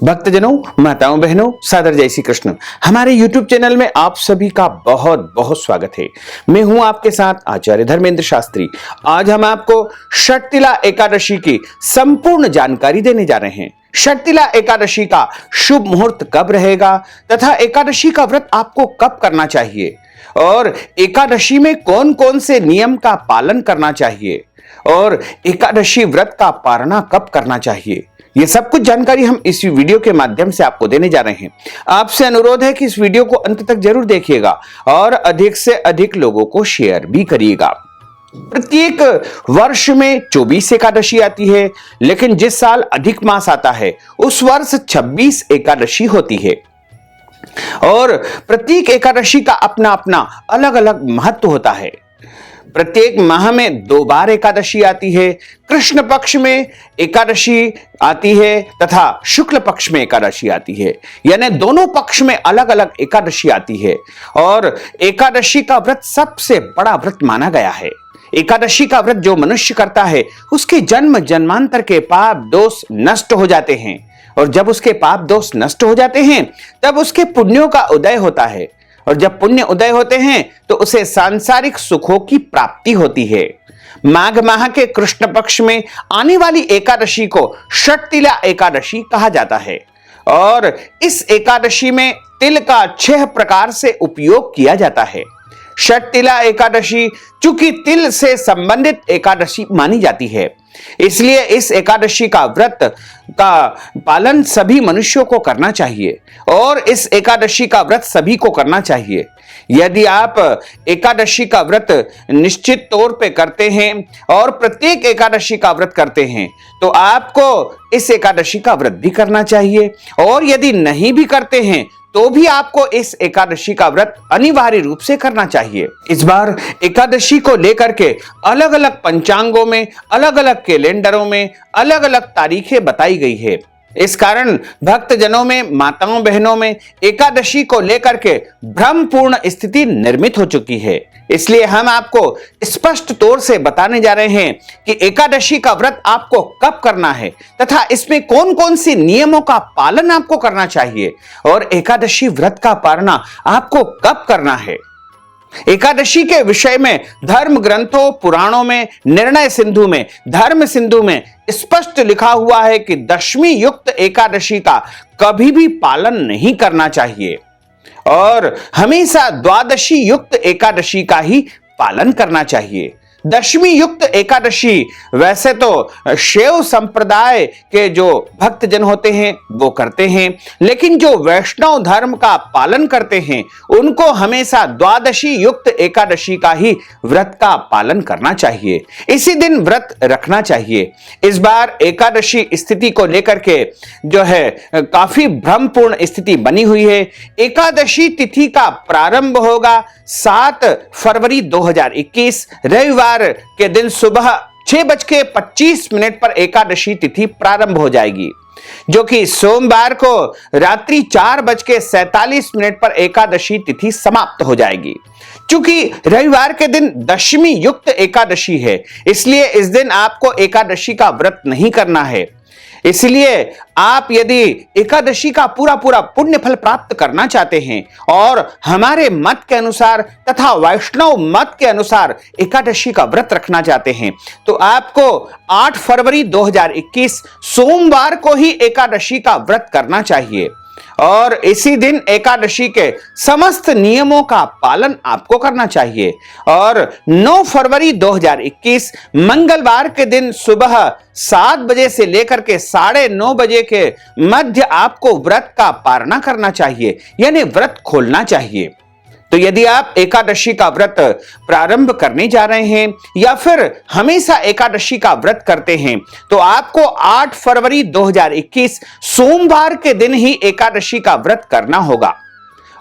भक्तजनों, माताओं, बहनों, सादर जय श्री कृष्ण। हमारे YouTube चैनल में आप सभी का बहुत बहुत स्वागत है। मैं हूं आपके साथ आचार्य धर्मेंद्र शास्त्री। आज हम आपको षटतिला एकादशी की संपूर्ण जानकारी देने जा रहे हैं। षटतिला एकादशी का शुभ मुहूर्त कब रहेगा तथा एकादशी का व्रत आपको कब करना चाहिए और एकादशी में कौन कौन से नियम का पालन करना चाहिए और एकादशी व्रत का पारणा कब करना चाहिए, ये सब कुछ जानकारी हम इस वीडियो के माध्यम से आपको देने जा रहे हैं। आपसे अनुरोध है कि इस वीडियो को अंत तक जरूर देखिएगा और अधिक से अधिक लोगों को शेयर भी करिएगा। प्रत्येक वर्ष में 24 एकादशी आती है, लेकिन जिस साल अधिक मास आता है उस वर्ष 26 एकादशी होती है और प्रत्येक एकादशी का अपना अपना अलग अलग महत्व होता है। प्रत्येक माह में 2 बार एकादशी आती है। कृष्ण पक्ष में एकादशी आती है तथा शुक्ल पक्ष में एकादशी आती है, यानी दोनों पक्ष में अलग अलग एकादशी आती है और एकादशी का व्रत सबसे बड़ा व्रत माना गया है। एकादशी का व्रत जो मनुष्य करता है उसके जन्म जन्मांतर के पाप दोष नष्ट हो जाते हैं और जब उसके पाप दोष नष्ट हो जाते हैं तब उसके पुण्यों का उदय होता है और जब पुण्य उदय होते हैं तो उसे सांसारिक सुखों की प्राप्ति होती है। माघ माह के कृष्ण पक्ष में आने वाली एकादशी को षटतिला एकादशी कहा जाता है और इस एकादशी में तिल का 6 प्रकार से उपयोग किया जाता है। षटतिला एकादशी चूंकि तिल से संबंधित एकादशी मानी जाती है, इसलिए इस एकादशी का व्रत का पालन सभी मनुष्यों को करना चाहिए और इस एकादशी का व्रत सभी को करना चाहिए। यदि आप एकादशी का व्रत निश्चित तौर पे करते हैं और प्रत्येक एकादशी का व्रत करते हैं तो आपको इस एकादशी का व्रत भी करना चाहिए और यदि नहीं भी करते हैं तो भी आपको इस एकादशी का व्रत अनिवार्य रूप से करना चाहिए। इस बार एकादशी को लेकर के अलग अलग पंचांगों में, अलग अलग कैलेंडरों में अलग अलग तारीखें बताई गई है। इस कारण भक्तजनों में, माताओं बहनों में एकादशी को लेकर के भ्रमपूर्ण स्थिति निर्मित हो चुकी है। इसलिए हम आपको स्पष्ट तौर से बताने जा रहे हैं कि एकादशी का व्रत आपको कब करना है तथा इसमें कौन कौन से नियमों का पालन आपको करना चाहिए और एकादशी व्रत का पारणा आपको कब करना है। एकादशी के विषय में धर्म ग्रंथों, पुराणों में, निर्णय सिंधु में, धर्म सिंधु में स्पष्ट लिखा हुआ है कि दशमी युक्त एकादशी का कभी भी पालन नहीं करना चाहिए और हमेशा द्वादशी युक्त एकादशी का ही पालन करना चाहिए। दशमी युक्त एकादशी वैसे तो शैव संप्रदाय के जो भक्तजन होते हैं वो करते हैं, लेकिन जो वैष्णव धर्म का पालन करते हैं उनको हमेशा द्वादशी युक्त एकादशी का ही व्रत का पालन करना चाहिए। इसी दिन व्रत रखना चाहिए। इस बार एकादशी स्थिति को लेकर के जो है काफी भ्रमपूर्ण स्थिति बनी हुई है। एकादशी तिथि का प्रारंभ होगा 7 फरवरी 2021 रविवार के दिन सुबह 6:25 पर एकादशी तिथि प्रारंभ हो जाएगी, जो कि सोमवार को रात्रि 4:47 पर एकादशी तिथि समाप्त हो जाएगी। चूंकि रविवार के दिन दशमी युक्त एकादशी है, इसलिए इस दिन आपको एकादशी का व्रत नहीं करना है। इसलिए आप यदि एकादशी का पूरा पूरा पुण्य फल प्राप्त करना चाहते हैं और हमारे मत के अनुसार तथा वैष्णव मत के अनुसार एकादशी का व्रत रखना चाहते हैं तो आपको 8 फरवरी 2021 सोमवार को ही एकादशी का व्रत करना चाहिए और इसी दिन एकादशी के समस्त नियमों का पालन आपको करना चाहिए और 9 फरवरी 2021 मंगलवार के दिन सुबह 7 बजे से लेकर के 9:30 बजे के मध्य आपको व्रत का पारणा करना चाहिए, यानी व्रत खोलना चाहिए। तो यदि आप एकादशी का व्रत प्रारंभ करने जा रहे हैं या फिर हमेशा एकादशी का व्रत करते हैं तो आपको 8 फरवरी 2021 सोमवार के दिन ही एकादशी का व्रत करना होगा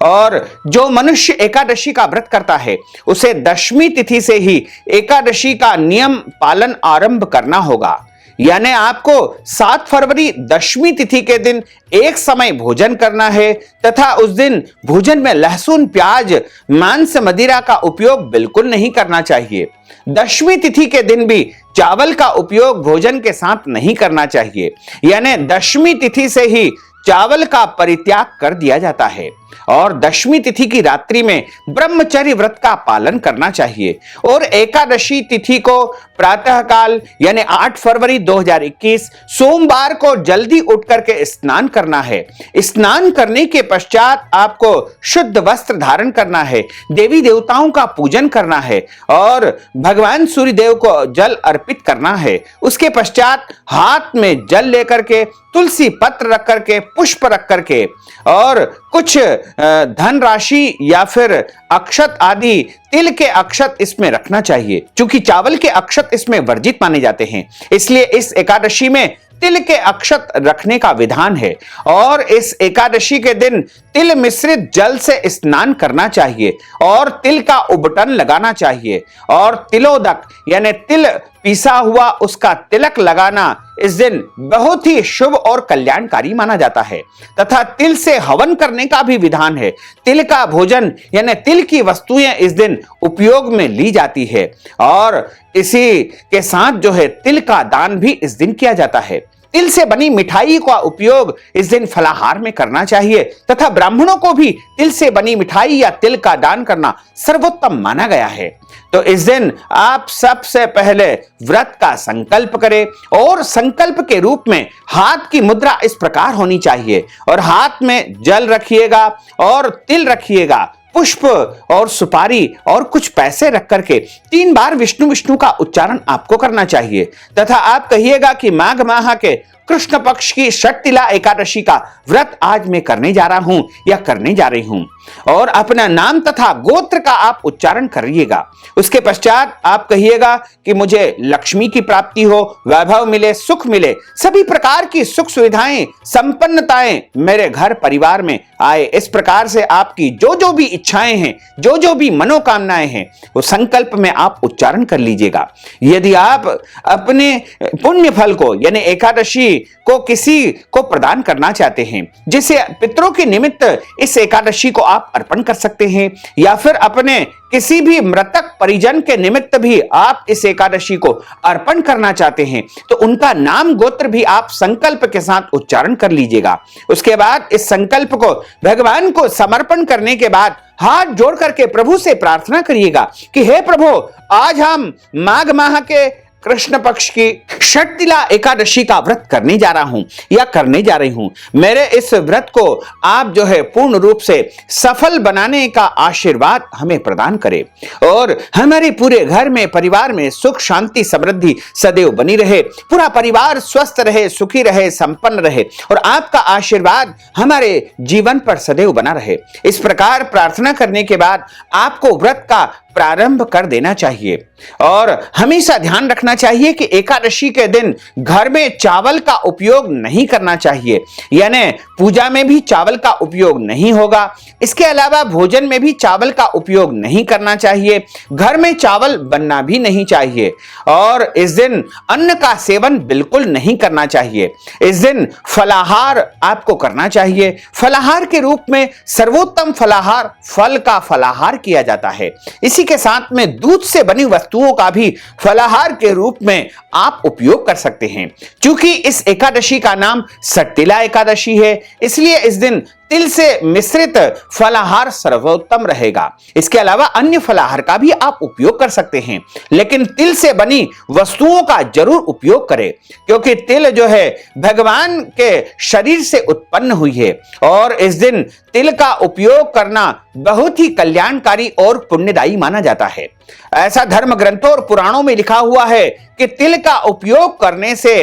और जो मनुष्य एकादशी का व्रत करता है उसे दशमी तिथि से ही एकादशी का नियम पालन आरंभ करना होगा। यानी आपको 7 फरवरी दशमी तिथि के दिन एक समय भोजन करना है तथा उस दिन भोजन में लहसुन, प्याज, मांस, मदिरा का उपयोग बिल्कुल नहीं करना चाहिए। दशमी तिथि के दिन भी चावल का उपयोग भोजन के साथ नहीं करना चाहिए। यानी दशमी तिथि से ही चावल का परित्याग कर दिया जाता है और दशमी तिथि की रात्रि में ब्रह्मचर्य व्रत का पालन करना चाहिए और एकादशी तिथि को प्रातःकाल यानी 8 फरवरी 2021 सोमवार को जल्दी उठ करके स्नान करना है। स्नान करने के पश्चात आपको शुद्ध वस्त्र धारण करना है, देवी देवताओं का पूजन करना है और भगवान सूर्य देव को जल अर्पित करना है। उसके पश्चात हाथ में जल लेकर के, तुलसी पत्र रख करके, पुष्प रख करके और कुछ धन राशि या फिर अक्षत आदि, तिल के अक्षत इसमें रखना चाहिए। क्योंकि चावल के अक्षत इसमें वर्जित माने जाते हैं, इसलिए इस एकादशी में तिल के अक्षत रखने का विधान है और इस एकादशी के दिन तिल मिश्रित जल से स्नान करना चाहिए और तिल का उबटन लगाना चाहिए और तिलोदक यानी तिल पिसा हुआ उसका तिलक लगाना इस दिन बहुत ही शुभ और कल्याणकारी माना जाता है। तथा तिल से हवन करने का भी विधान है। तिल का भोजन यानी तिल की वस्तुएं इस दिन उपयोग में ली जाती है और इसी के साथ जो है तिल का दान भी इस दिन किया जाता है। तिल से बनी मिठाई का उपयोग इस दिन फलाहार में करना चाहिए तथा ब्राह्मणों को भी तिल से बनी मिठाई या तिल का दान करना सर्वोत्तम माना गया है। तो इस दिन आप सबसे पहले व्रत का संकल्प करें और संकल्प के रूप में हाथ की मुद्रा इस प्रकार होनी चाहिए और हाथ में जल रखिएगा और तिल रखिएगा, पुष्प और सुपारी और कुछ पैसे रख करके 3 बार विष्णु विष्णु का उच्चारण आपको करना चाहिए तथा आप कहिएगा कि माघ माह के कृष्ण पक्ष की षटतिला एकादशी का व्रत आज मैं करने जा रहा हूं या करने जा रही हूं और अपना नाम तथा गोत्र का आप उच्चारण करिएगा। उसके पश्चात आप कहिएगा कि मुझे लक्ष्मी की प्राप्ति हो, वैभव मिले, सुख मिले, सभी प्रकार की सुख सुविधाएं, संपन्नताएं मेरे घर परिवार में आए। इस प्रकार से आपकी जो जो भी इच्छाएं हैं, जो जो भी मनोकामनाएं हैं, वो संकल्प में आप उच्चारण कर लीजिएगा। यदि आप अपने पुण्य फल को यानी एकादशी को किसी को प्रदान करना चाहते हैं, जिसे पितरों के निमित्त इस एकादशी को आप अर्पण कर सकते हैं या फिर अपने किसी भी मृतक परिजन के निमित्त भी आप इस एकादशी को अर्पण करना चाहते हैं तो उनका नाम गोत्र भी आप संकल्प के साथ उच्चारण कर लीजिएगा। उसके बाद इस संकल्प को भगवान को समर्पण करने के बाद हाथ जोड़ करके प्रभु से प्रार्थना करिएगा कि हे प्रभु, आज हम माघ माह के कृष्ण पक्ष की षटतिला एकादशी का व्रत करने जा रहा हूं या करने जा रही हूं। मेरे इस व्रत को आप जो है पूर्ण रूप से सफल बनाने का आशीर्वाद हमें प्रदान करें और हमारे पूरे घर में, परिवार में सुख शांति समृद्धि सदैव बनी रहे, पूरा परिवार स्वस्थ रहे, सुखी रहे, संपन्न रहे और आपका आशीर्वाद हमारे जीवन पर सदैव बना रहे। इस प्रकार प्रार्थना करने के बाद आपको व्रत का प्रारंभ कर देना चाहिए और हमेशा ध्यान रखना चाहिए कि एकादशी के दिन घर में चावल का उपयोग नहीं करना चाहिए, यानी पूजा में भी चावल का उपयोग नहीं होगा। इसके अलावा भोजन में भी चावल का उपयोग नहीं करना चाहिए, घर में चावल बनना भी नहीं चाहिए और इस दिन अन्न का सेवन बिल्कुल नहीं करना चाहिए। इस दिन फलाहार आपको करना चाहिए। फलाहार के रूप में सर्वोत्तम फलाहार फल का फलाहार किया जाता है। इसी के साथ में दूध से बनी वस्तुओं का भी फलाहार के रूप में आप उपयोग कर सकते हैं। क्योंकि इस एकादशी का नाम षटतिला एकादशी है, इसलिए इस दिन तिल से मिश्रित फलाहार सर्वोत्तम रहेगा। इसके अलावा अन्य फलाहार का भी आप उपयोग कर सकते हैं, लेकिन तिल से बनी वस्तुओं का जरूर उपयोग करें क्योंकि तिल जो है भगवान के शरीर से उत्पन्न हुई है और इस दिन तिल का उपयोग करना बहुत ही कल्याणकारी और पुण्यदायी माना जाता है। ऐसा धर्म ग्रंथों और पुराणों में लिखा हुआ है कि तिल का उपयोग करने से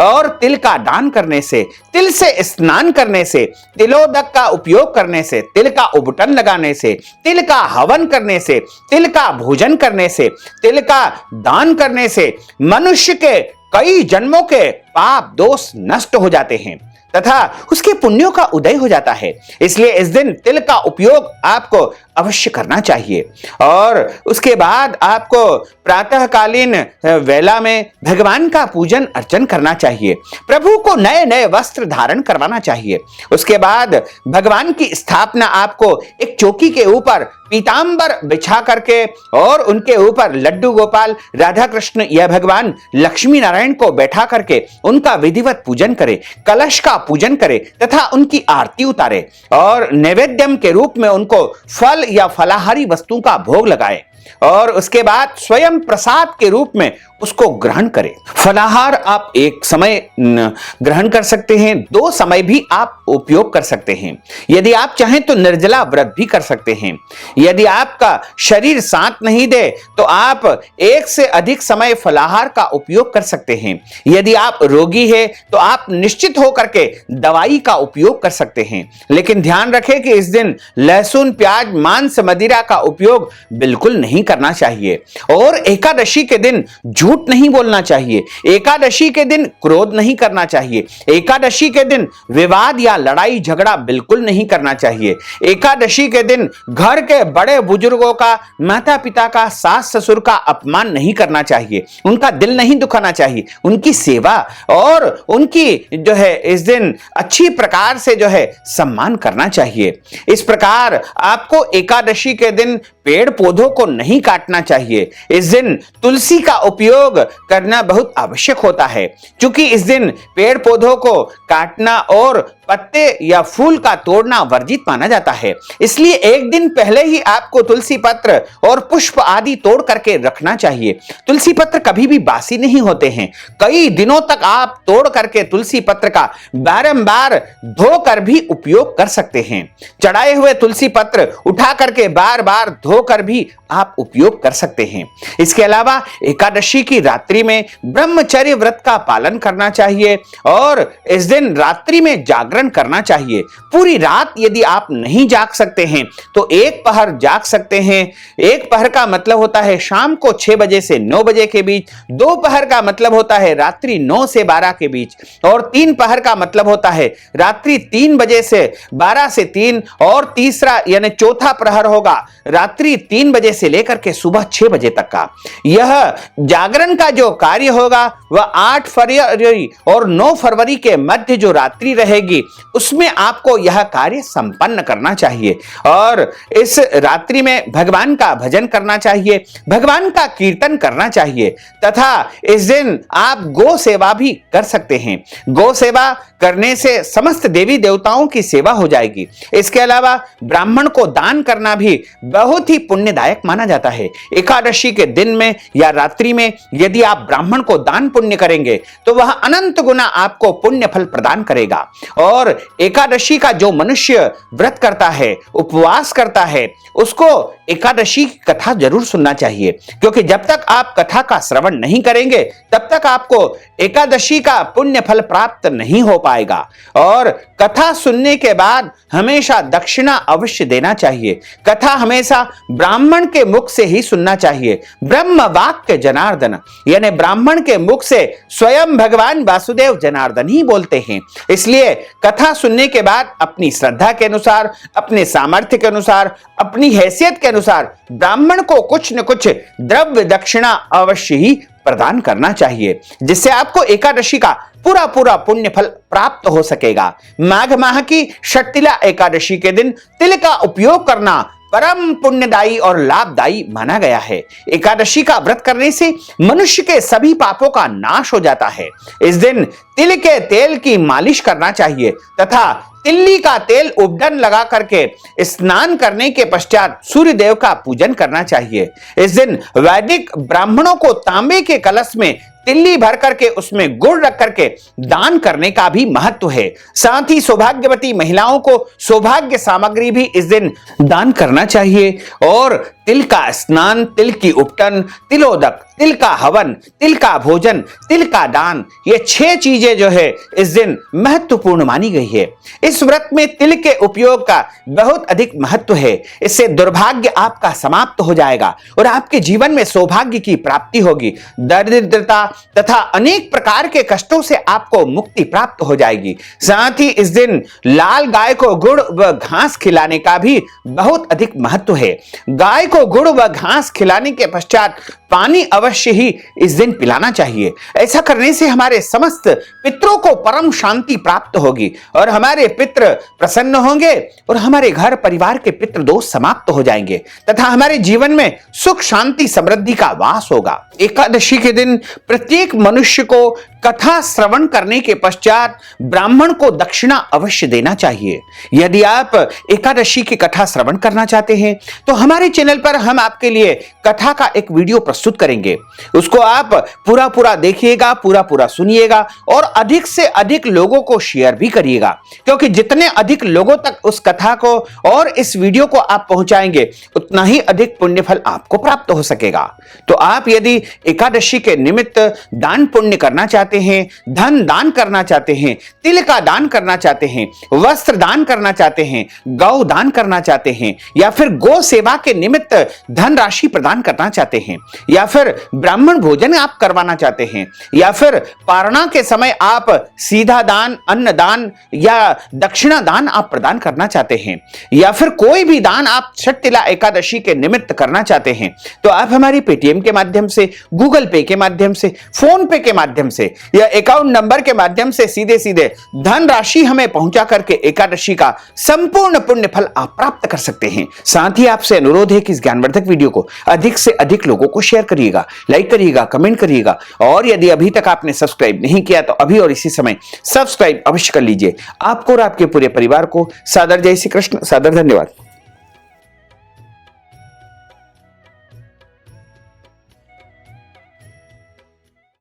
और तिल का दान करने से, तिल से स्नान करने से, तिलोदक का उपयोग करने से, तिल का उबटन लगाने से, तिल का हवन करने से, तिल का भोजन करने से, तिल का दान करने से मनुष्य के कई जन्मों के पाप दोष नष्ट हो जाते हैं तथा उसके पुण्यों का उदय हो जाता है। इसलिए इस दिन तिल का उपयोग आपको अवश्य करना चाहिए। और उसके बाद आपको प्रातःकालीन वेला में भगवान का पूजन अर्चन करना चाहिए। प्रभु को नए नए वस्त्र धारण करवाना चाहिए। उसके बाद भगवान की स्थापना आपको एक चौकी के ऊपर पीतांबर बिछा करके और उनके ऊपर लड्डू गोपाल, राधा कृष्ण या भगवान लक्ष्मी नारायण को बैठा करके उनका विधिवत पूजन करे, कलश का पूजन करे तथा उनकी आरती उतारे और नैवेद्यम के रूप में उनको फल या फलाहारी वस्तु का भोग लगाए और उसके बाद स्वयं प्रसाद के रूप में उसको ग्रहण करें। फलाहार आप एक समय ग्रहण कर सकते हैं, 2 समय भी आप उपयोग कर सकते हैं। यदि आप चाहें तो निर्जला व्रत भी कर सकते हैं। यदि आपका शरीर साथ नहीं दे तो आप 1 से अधिक समय फलाहार का उपयोग कर सकते हैं। यदि आप रोगी हैं तो आप निश्चित होकर के दवाई का उपयोग कर सकते हैं, लेकिन ध्यान रखें कि इस दिन लहसुन, प्याज, मांस, मदिरा का उपयोग बिल्कुल नहीं करना चाहिए। और एकादशी के दिन झूठ नहीं बोलना चाहिए। एकादशी के दिन क्रोध नहीं करना चाहिए। एकादशी के दिन विवाद या लड़ाई झगड़ा बिल्कुल नहीं करना चाहिए। एकादशी के दिन घर के बड़े बुजुर्गों का, माता पिता का, सास ससुर का अपमान नहीं करना चाहिए। उनका दिल नहीं दुखाना चाहिए। उनकी सेवा और उनकी जो है इस दिन अच्छी प्रकार से जो है सम्मान करना चाहिए। इस प्रकार आपको एकादशी के दिन पेड़ पौधों को नहीं काटना चाहिए। इस दिन तुलसी का उपयोग करना बहुत आवश्यक होता है, क्योंकि इस दिन पेड़ पौधों को काटना और पत्ते या फूल का तोड़ना वर्जित माना जाता है। इसलिए एक दिन पहले ही आपको तुलसी पत्र और पुष्प आदि तोड़ करके रखना चाहिए। तुलसी पत्र कभी भी बासी नहीं होते हैं। कई दिनों तक आप तोड़ करके तुलसी पत्र का बारंबार धो कर भी उपयोग कर सकते हैं। चढ़ाए हुए तुलसी पत्र उठा करके बार बार धो कर भी आप उपयोग कर सकते हैं। इसके अलावा एकादशी की रात्रि में ब्रह्मचर्य व्रत का पालन करना चाहिए और इस दिन रात्रि में जागरण करना चाहिए। पूरी रात यदि आप नहीं जाग सकते हैं तो 1 पहर जाग सकते हैं। 1 पहर का मतलब होता है शाम को 6 बजे से 9 बजे के बीच, 2 पहर का मतलब होता है रात्रि 9 से 12 के बीच और 3 पहर का मतलब होता है रात्रि 3 बजे से 12 से 3 और तीसरा यानी चौथा प्रहर होगा रात्रि 3 बजे से लेकर के सुबह 6 बजे तक का। यह जागरण का जो कार्य होगा वह 8 फरवरी और 9 फरवरी के मध्य जो रात्रि रहेगी उसमें आपको यह कार्य संपन्न करना चाहिए और इस रात्रि में भगवान का भजन करना चाहिए, भगवान का कीर्तन करना चाहिए तथा इस दिन आप गौ सेवा भी कर सकते हैं। गौ सेवा करने से समस्त देवी देवताओं की सेवा हो जाएगी। इसके अलावा ब्राह्मण को दान करना भी बहुत ही पुण्यदायक माना जाता है। एकादशी के दिन में या रात्रि में यदि आप ब्राह्मण को दान पुण्य करेंगे तो वह अनंत गुना आपको पुण्य फल प्रदान करेगा। और एकादशी का जो मनुष्य व्रत करता है, उपवास करता है, उसको एकादशी की कथा जरूर सुनना चाहिए, क्योंकि जब तक आप कथा का श्रवण नहीं करेंगे तब तक आपको एकादशी का पुण्य फल प्राप्त नहीं हो पाएगा। और कथा सुनने के बाद हमेशा दक्षिणा अवश्य देना चाहिए। कथा हमेशा ब्राह्मण के मुख से ही सुनना चाहिए। ब्रह्म वाक्य जनार्दन, यानी ब्राह्मण के मुख से स्वयं भगवान वासुदेव जनार्दन ही बोलते हैं। इसलिए कथा सुनने के बाद अपनी श्रद्धा के अनुसार, अपने सामर्थ्य के अनुसार, अपनी हैसियत के अनुसार ब्राह्मण को कुछ न कुछ द्रव्य दक्षिणा अवश्य ही प्रदान करना चाहिए, जिससे आपको एकादशी का पूरा पूरा पुण्य फल प्राप्त हो सकेगा। माघ माह की षटतिला एकादशी के दिन तिल का उपयोग करना परम पुण्यदायी और लाभदायी माना गया है। एकादशी का व्रत करने से मनुष्य के सभी पापों का नाश हो जाता है। इस दिन तिल के तेल की मालिश करना चाहिए तथा तिल्ली का तेल उपडन लगा करके स्नान करने के पश्चात सूर्य देव का पूजन करना चाहिए। इस दिन वैदिक ब्राह्मणों को तांबे के कलश में तिल्ली भर करके उसमें गुड़ रख करके दान करने का भी महत्व है। साथ ही सौभाग्यवती महिलाओं को सौभाग्य सामग्री भी इस दिन दान करना चाहिए और तिल का स्नान, तिल की उपटन, तिलोदक, तिल का हवन, तिल का भोजन, तिल का दान, ये 6 चीजें जो है इस दिन महत्वपूर्ण मानी गई है। इस व्रत में तिल के उपयोग का बहुत अधिक महत्व है। इससे दुर्भाग्य आपका समाप्त हो जाएगा और आपके जीवन में सौभाग्य की प्राप्ति होगी। दरिद्रता तथा अनेक प्रकार के कष्टों से आपको मुक्ति प्राप्त हो जाएगी। साथ ही इस दिन लाल गाय को गुड़ व घास खिलाने का भी बहुत अधिक महत्व है। गाय को गुड़ व घास खिलाने के पश्चात पानी अवश्य ही इस दिन पिलाना चाहिए। ऐसा करने से हमारे समस्त पितरों को परम शांति प्राप्त होगी और हमारे पितृ प्रसन्न होंगे और हमारे घर परिवार के पितृ दोष समाप्त हो जाएंगे तथा हमारे जीवन में सुख शांति समृद्धि का वास होगा। एकादशी के दिन प्रत्येक मनुष्य को कथा श्रवण करने के पश्चात ब्राह्मण को दक्षिणा अवश्य देना चाहिए। यदि आप एकादशी की कथा श्रवण करना चाहते हैं तो हमारे चैनल पर हम आपके लिए कथा का एक वीडियो प्रस्तुत करेंगे। उसको आप पूरा देखिएगा, पूरा सुनिएगा और अधिक से अधिक लोगों को शेयर भी करिएगा, क्योंकि जितने अधिक लोगों तक उस कथा को और इस वीडियो को आप पहुंचाएंगे उतना ही अधिक पुण्य फल आपको प्राप्त हो सकेगा। तो आप यदि एकादशी के निमित्त दान पुण्य करना चाहते हैं, धन दान करना चाहते हैं, तिल का दान करना चाहते हैं, वस्त्र दान करना चाहते हैं, गौ दान करना चाहते हैं, या फिर गौ सेवा के निमित्त धन राशि प्रदान करना चाहते हैं, या फिर ब्राह्मण भोजन आप करवाना चाहते हैं, या फिर पारणा के समय आप सीधा दान, अन्न दान या दक्षिणा दान आप प्रदान करना चाहते हैं, या फिर कोई भी दान आप षटतिला एकादशी के निमित्त करना चाहते हैं, तो आप हमारी पेटीएम के माध्यम से, गूगल पे के माध्यम से, फोन पे के माध्यम से या अकाउंट नंबर के माध्यम से सीधे धन राशि हमें पहुंचा करके एकादशी का संपूर्ण पुण्य फल आप प्राप्त कर सकते हैं। साथ ही आपसे अनुरोध है कि इस ज्ञानवर्धक वीडियो को अधिक से अधिक लोगों को शेयर करिएगा, लाइक करिएगा, कमेंट करिएगा और यदि अभी तक आपने सब्सक्राइब नहीं किया तो अभी और इसी समय सब्सक्राइब अवश्य कर लीजिए। आपको और आपके पूरे परिवार को सादर जय श्री कृष्ण, सादर धन्यवाद।